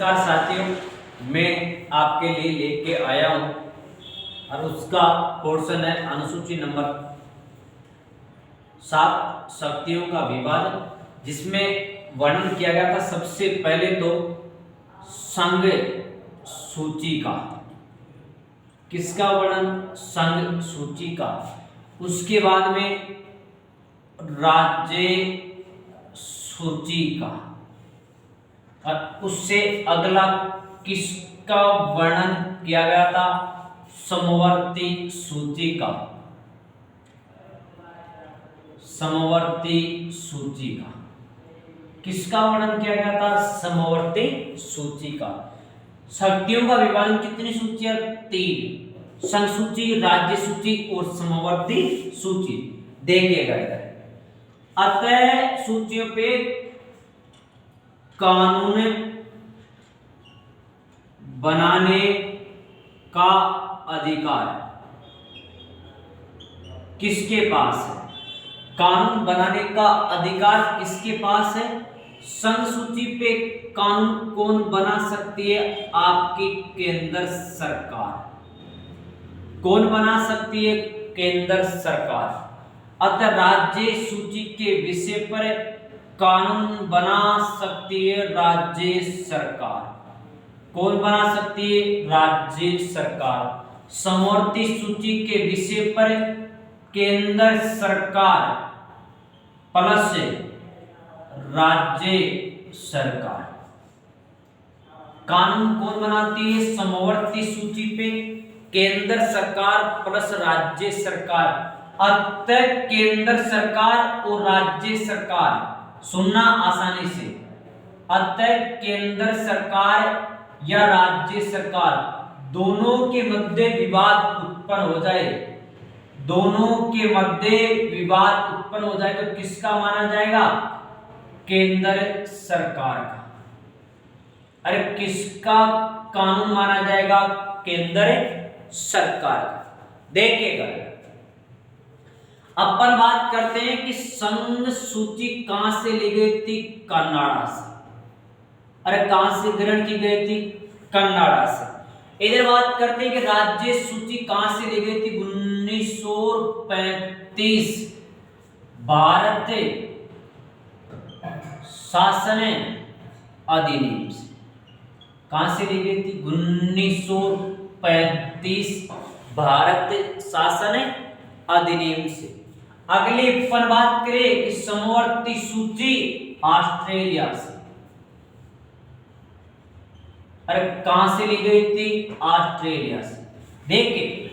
नमस्कार साथियों, मैं आपके लिए लेके आया हूँ और उसका पोर्शन है अनुसूची नंबर 7 शक्तियों का विभाजन, जिसमें वर्णन किया गया था सबसे पहले तो संघ सूची का। किसका वर्णन? संघ सूची का। उसके बाद में राज्य सूची का, और उससे अगला किसका वर्णन किया गया था? समवर्ती सूची का। समवर्ती सूची का किसका वर्णन किया गया था? समवर्ती सूची का। शक्तियों का विभाजन कितनी सूची है? 3, संघ सूची, राज्य सूची और समवर्ती सूची देखे गए। अतः सूचियों पे कानून बनाने का अधिकार किसके पास है? कानून बनाने का अधिकार किसके पास है? संघ सूची पे कानून कौन बना सकती है? आपकी केंद्र सरकार। कौन बना सकती है? केंद्र सरकार। अतः राज्य सूची के विषय पर कानून बना सकती है राज्य सरकार। कौन बना सकती है? राज्य सरकार। समवर्ती सूची के विषय पर केंद्र सरकार प्लस राज्य सरकार। कानून कौन बनाती है? समवर्ती सूची पे केंद्र सरकार प्लस राज्य सरकार। अतः केंद्र सरकार और राज्य सरकार, सुनना आसानी से, अतः केंद्र सरकार या राज्य सरकार दोनों के मध्य विवाद उत्पन्न हो जाए, दोनों के मध्य विवाद उत्पन्न हो जाए तो किसका माना जाएगा? केंद्र सरकार का। अरे किसका कानून माना जाएगा? केंद्र सरकार का। देखिएगा, अपन बात करते हैं कि संघ सूची कहां से ली गई थी? कनाडा से। अरे कहां से ग्रहण की गई थी? कनाडा से। इधर बात करते हैं कि राज्य सूची कहां से ली गई थी? 1935 भारत शासन अधिनियम से। कहां से ली गई थी? 1935 भारत शासन अधिनियम से। अगली अपन बात करें कि समवर्ती सूची ऑस्ट्रेलिया से। अरे कहां से ली गई थी? ऑस्ट्रेलिया से। देखिए,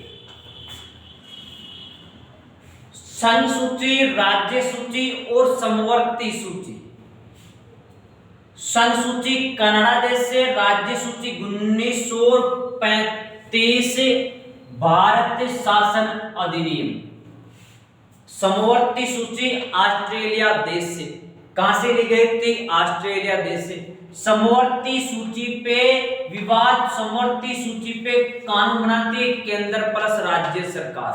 संघ सूची, राज्य सूची और समवर्ती सूची। संघ सूची कनाडा देश से, राज्य सूची 1935 भारत शासन अधिनियम। समवर्ती सूची ऑस्ट्रेलिया देश से। कहां से ली गई थी? ऑस्ट्रेलिया देश से। समवर्ती सूची पे विवाद, समवर्ती सूची पे कानून बनाती है केंद्र प्लस राज्य सरकार।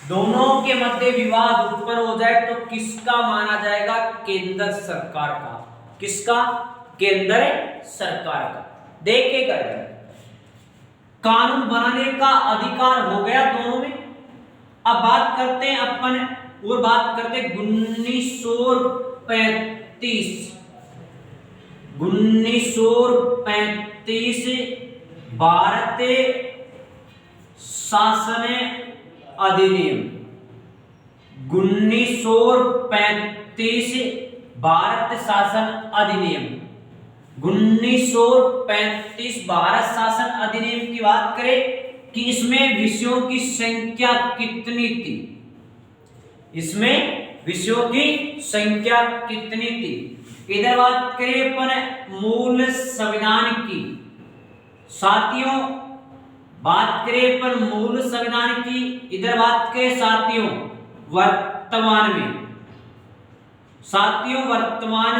दोनों के मध्य विवाद उत्पन्न हो जाए तो किसका माना जाएगा? केंद्र सरकार का। किसका? केंद्र सरकार का। देखिएगा, कानून बनाने का अधिकार हो गया दोनों में। अब बात करते हैं अपन, और बात करते हैं 1935 भारत शासन अधिनियम। 1935 भारत शासन अधिनियम। 1935 भारत शासन अधिनियम की बात करें कि इसमें विषयों की संख्या कितनी थी? इसमें विषयों की संख्या कितनी थी? इधर बात करें अपन मूल संविधान की। साथियों, बात करें अपन मूल संविधान की। इधर बात करें साथियों वर्तमान में। साथियों वर्तमान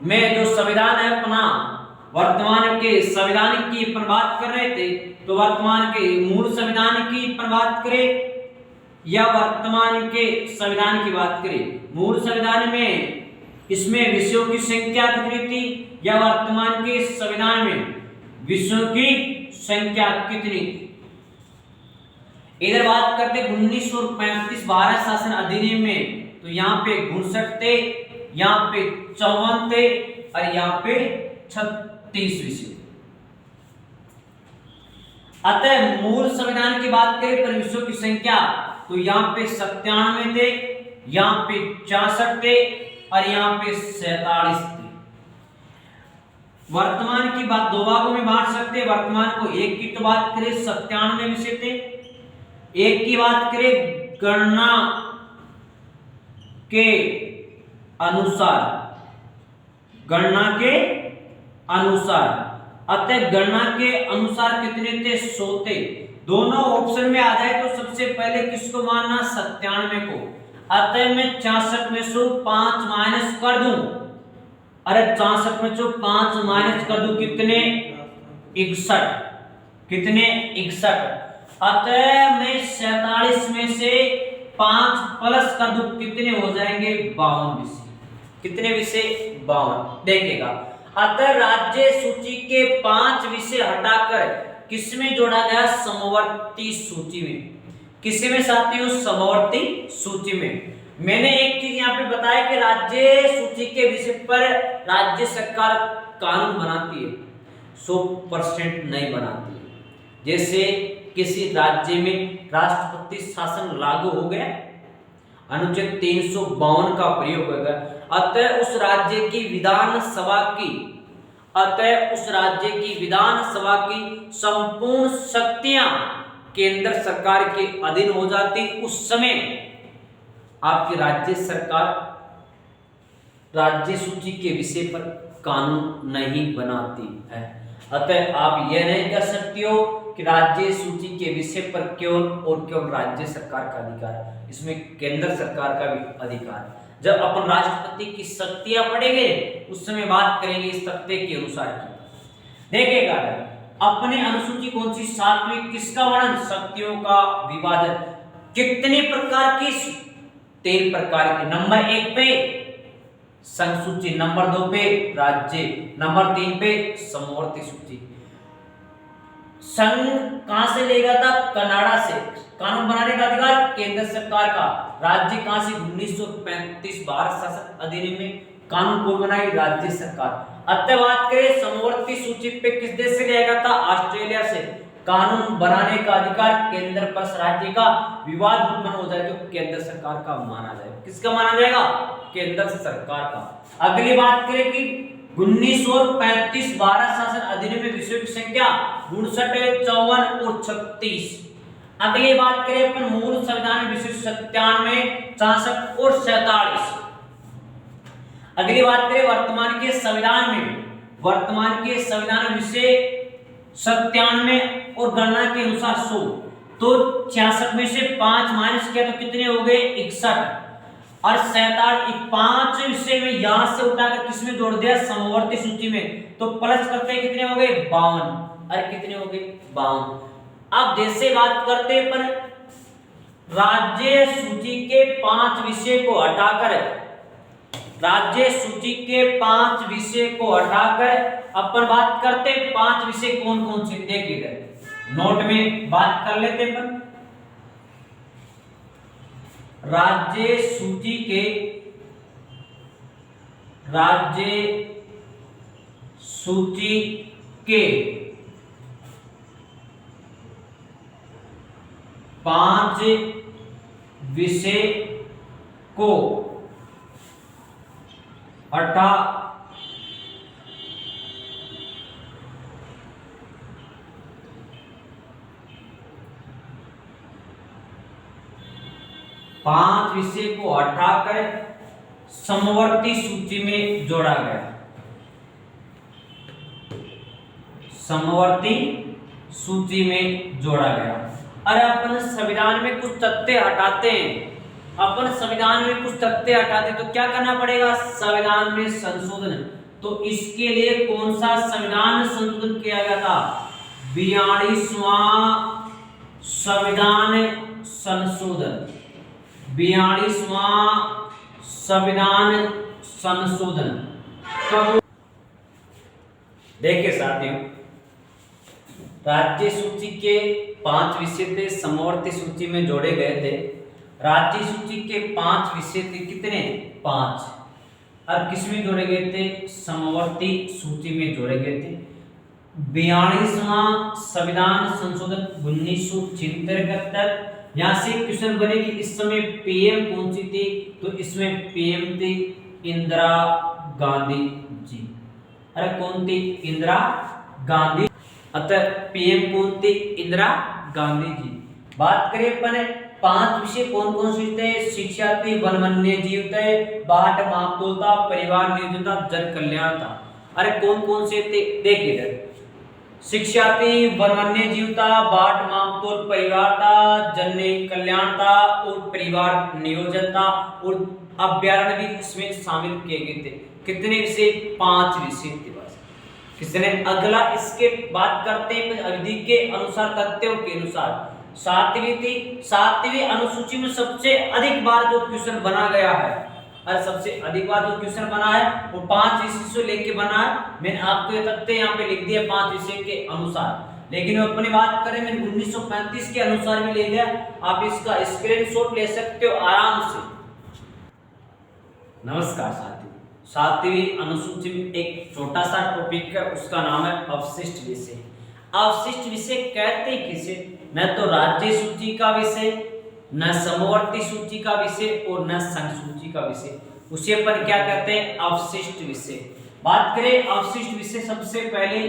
में जो संविधान है अपना, वर्तमान के संविधान की अपन बात कर रहे थे, तो वर्तमान के मूल संविधान की अपन बात करें या वर्तमान के संविधान की बात करें। मूल संविधान में इसमें विषयों की संख्या कितनी थी, या वर्तमान के संविधान में विषयों की संख्या कितनी थी। इधर बात करते 1935 भारत शासन अधिनियम में, तो यहाँ पे 59 थे, यहाँ पे 54 थे और यहाँ पे 36 विषय। अतः मूल संविधान की बात करें पर विषयों की संख्या, तो यहाँ पे 97 थे, यहाँ पे 64 थे और यहाँ पे 47 थे। वर्तमान की बात दो भागों में बांट सकते हैं। वर्तमान को एक की तो बात करें 97 विषय थे, एक की बात करें गणना के अनुसार, गणना के अनुसार। अतः गणना के अनुसार कितने थे, 100 थे। दोनों ऑप्शन में आ जाए तो सबसे पहले किसको मानना, 97 को। अतः मैं 64 में से 5 माइनस कर दूं, अरे 64 में से 5 माइनस कर दूं कितने, 61, कितने 61। अतः मैं 47 में से 5 प्लस कर दूं कितने हो जाएंगे, 52 विषय। कितने विषय, 52। देखिएगा, अतः राज्य सूची के 5 विषय हटाकर किसमें जोड़ा गया, समवर्ती सूची में। किसमें साथियों, समवर्ती सूची में। मैंने एक चीज यहाँ पे बताया कि राज्य सूची के विषय पर राज्य सरकार कानून बनाती है, 100% नहीं बनाती है। जैसे किसी राज्य में राष्ट्रपति शासन लागू हो गया, अनुच्छेद 352 का प्रयोग होगा, अतः उस राज्य की विधानसभा की, अतः उस राज्य की विधानसभा की संपूर्ण शक्तियां केंद्र सरकार के अधीन हो जाती। उस समय आपकी राज्य सरकार राज्य सूची के विषय पर कानून नहीं बनाती है। अतः आप यह नहीं कह सकते हो कि राज्य सूची के विषय पर केवल और केवल राज्य सरकार का अधिकार है, इसमें केंद्र सरकार का भी अधिकार है। जब अपन राष्ट्रपति की शक्तियां पढ़ेंगे उस समय बात करेंगे इस तख्ते के अनुसार की। देखिएगा अपने अनुसूची कौन सी, 7वीं, किसका वर्णन, शक्तियों का विभाजन। कितने प्रकार की, 3 प्रकार की। नंबर 1 पे संघ सूची, नंबर 2 पे राज्य, नंबर 3 पे समवर्ती सूची। संघ कहां से लेगा था, कनाडा से। कानून बनाने का अधिकार केंद्र सरकार का। राज्य कहां से, 1935 भारत शासन अधिनियम में कानून कौन बनाई, राज्य सरकार। अतः बात करें समवर्ती सूची पे किस देश से लिया गया था, ऑस्ट्रेलिया से। कानून बनाने का अधिकार केंद्र पर राज्य का, विवाद उत्पन्न हो जाए तो केंद्र सरकार का माना जाएगा। किसका माना जाएगा, केंद्र सरकार का। अगली बात करें कि 1935 भारत शासन अधिनियम में विषयों की संख्या 59, 54 और 36। अगली बात करें अपन मूल संविधान में विषय 97, 64 और 47। अगली बात करें वर्तमान के संविधान में, वर्तमान के संविधान में विषय 97 और गणना के अनुसार 100, तो 66 में से 5 माइनस किया तो कितने हो गए, 61। और 67, 5 विषय में यहां से उठाकर किसमें जोड़ दिया, समवर्ती सूची में, तो प्लस करते कितने हो गए, 52। और कितने हो गए, 52। अब जैसे बात करते पर राज्य सूची के 5 विषय को हटाकर, राज्य सूची के 5 विषय को हटाकर अपन बात करते 5 विषय कौन कौन से, देखिए नोट में बात कर लेते अपन। राज्य सूची के, राज्य सूची के 5 विषय को हटा पांच विषय को हटाकर समवर्ती सूची में जोड़ा गया। समवर्ती सूची में जोड़ा गया। अरे अपन संविधान में कुछ तथ्य हटाते हैं, अपन संविधान में कुछ तथ्य हटाते तो क्या करना पड़ेगा, संविधान में संशोधन। तो इसके लिए कौन सा संविधान संशोधन किया गया था, 42वां संविधान संशोधन, 42वां संविधान संशोधन। कब? देखिए साथियों, राज्य सूची के 5 विषय थे, समवर्ती सूची में जोड़े गए थे। राज्य सूची के 5 विषय थे, कितने? 5। और किस में जोड़े गए थे? समवर्ती सूची में जोड़े गए थे। 42वां संविधान संशोधन 1976 तक। यहाँ से क्वेश्चन बने कि इस समय पीएम कौन सी थी, तो इसमें पीएम थी इंदिरा गांधी जी। अरे कौन थी? इंदिरा गांधी। अतः पीएम कौन थी? इंदिरा गांधी जी। बात करें अपन 5 विषय कौन कौन से थे? शिक्षा थी, वन वन्य जीव थे, बाट मापतोल था, परिवार नियोजन था, जन कल्याण था। अरे कौन कौन से थे? देखिए, शिक्षा थी, वन वन्य जीव था, बाट मापतोल परिवार था, जन कल्याण था और परिवार नियोजन था, और अभ्यारण्य भी इसमें शामिल किए गए थे। कितने विषय? 5 विषय थे बस। किसने? अगला इसके बात करते हैं अवधि के अनुसार, तथ्यों के अनुसार। 7वीं थी। 7वीं अनुसूची में सबसे अधिक बार जो क्वेश्चन बना गया है, और सबसे अधिक बार जो क्वेश्चन बना है वो 5 विषय से लेके बना है। मैंने आपको ये तथ्य यहाँ पे लिख दिया 5 विषय के अनुसार। लेकिन अपनी बात करें, मैंने 1935 के अनुसार भी ले गया। आप इसका स्क्रीनशॉट ले सकते हो आराम से। नमस्कार साथियों, 7वीं अनुसूची में एक छोटा सा टॉपिक है, उसका नाम है अवशिष्ट विषय। अवशिष्ट विषय कहते किसे? न तो राज्य सूची का विषय, न समवर्ती सूची का विषय और न संघ सूची का विषय, उसे पर क्या कहते हैं? अवशिष्ट विषय। बात करें अवशिष्ट विषय, सबसे पहले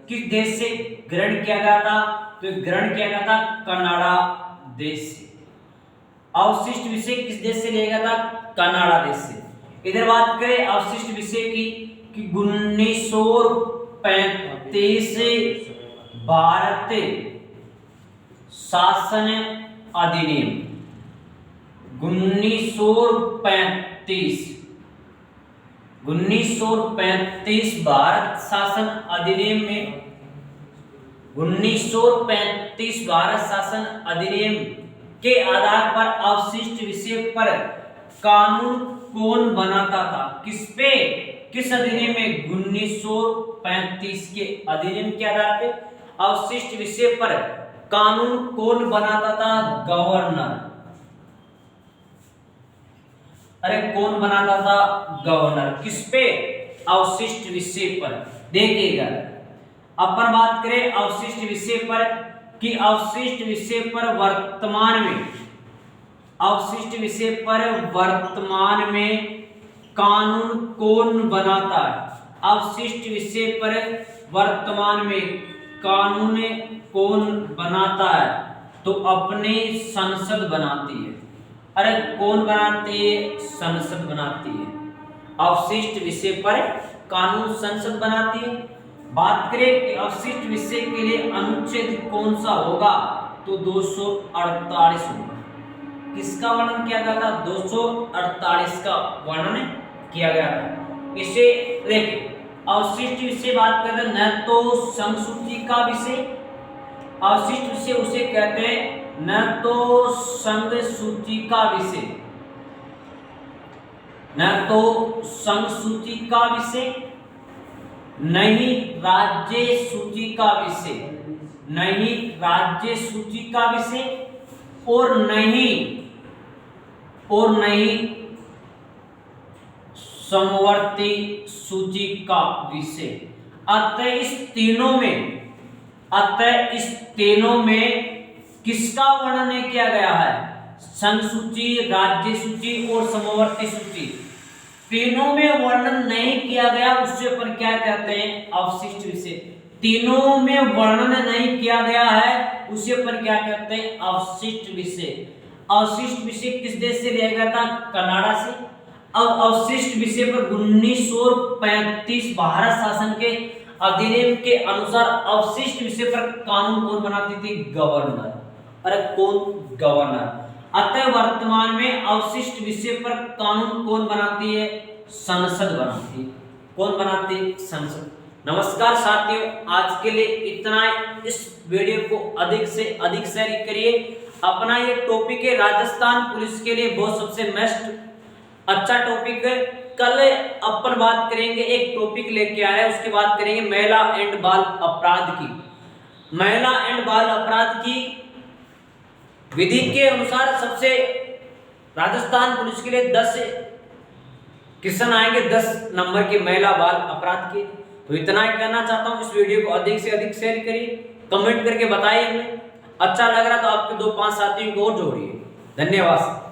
किस देश से ग्रहण किया गया था? तो ग्रहण किया गया था कनाडा देश से। अवशिष्ट विषय किस देश से लिया गया था? कनाडा देश से। इधर बात करें अवशिष्ट विषय की कि 1935 से भारतीय शासन अधिनियम 1935 भारत शासन अधिनियम में 1935 भारत शासन अधिनियम के आधार पर अवशिष्ट विषय पर कानून कौन बनाता था? किस पे? किस अधिनियम में? 1935 के अधिनियम के आधार पे अवशिष्ट विषय पर कानून कौन बनाता था? गवर्नर। अरे कौन बनाता था? गवर्नर। किस पे? अवशिष्ट विषय पर। देखिएगा, अपन बात करें अवशिष्ट विषय पर कि अवशिष्ट विषय पर वर्तमान में कानून कौन बनाता है? अवशिष्ट विषय पर वर्तमान में कानून कौन बनाता है? तो अपनी संसद बनाती है। अरे कौन बनाती है? संसद बनाती है। अवशिष्ट विषय पर कानून संसद बनाती है। बात करें कि अवशिष्ट विषय के लिए अनुच्छेद कौन सा होगा? तो 248 होगा। किसका वर्णन किया गया था? 248 का वर्णन किया गया था। इसे देखिए, अवशिष्ट विषय बात करते हैं, न तो संघ सूची का विषय। अवशिष्ट विषय उसे कहते हैं न तो संघ सूची का विषय, न तो संघ सूची का विषय, नहीं राज्य सूची का विषय, नहीं राज्य सूची का विषय, और नहीं समवर्ती सूची का विषय। अतः इस तीनों में किसका वर्णन किया गया है? संघ सूची, राज्य सूची और समवर्ती सूची। तीनों में वर्णन नहीं किया गया, उससे अपन क्या कहते हैं? अवशिष्ट विषय। तीनों में वर्णन नहीं किया गया है, उसे अपन क्या कहते हैं? अवशिष्ट विषय। अवशिष्ट विषय किस देश से लिया गया था? कनाडा से। अब अवशिष्ट विषय पर 1935 भारत शासन के अधिनियम के अनुसार अवशिष्ट विषय पर कानून कौन बनाती थी? गवर्नर। अरे कौन? गवर्नर। अतः वर्तमान में अवशिष्ट विषय पर कानून कौन बनाती है? संसद बनाती है। कौन बनाती है? संसद। नमस्कार साथियों, आज के लिए इतना ही। इस वीडियो को अधिक से अधिक शेयर करिए। अपना ये टॉपिक है राजस्थान पुलिस के लिए बहुत सबसे बेस्ट अच्छा टॉपिक है। कल अपन बात करेंगे, एक टॉपिक लेके आया है, उसकी बात करेंगे महिला एंड बाल अपराध की। महिला एंड बाल अपराध की विधि के अनुसार सबसे राजस्थान पुलिस के लिए 10 क्वेश्चन आएंगे, 10 नंबर के महिला बाल अपराध के। तो इतना ही कहना चाहता हूं, इस वीडियो को अधिक से अधिक शेयर करिए, कमेंट करके बताइए हमें अच्छा लग रहा तो आपके 2-5 साथियों को और जोड़िए। धन्यवाद।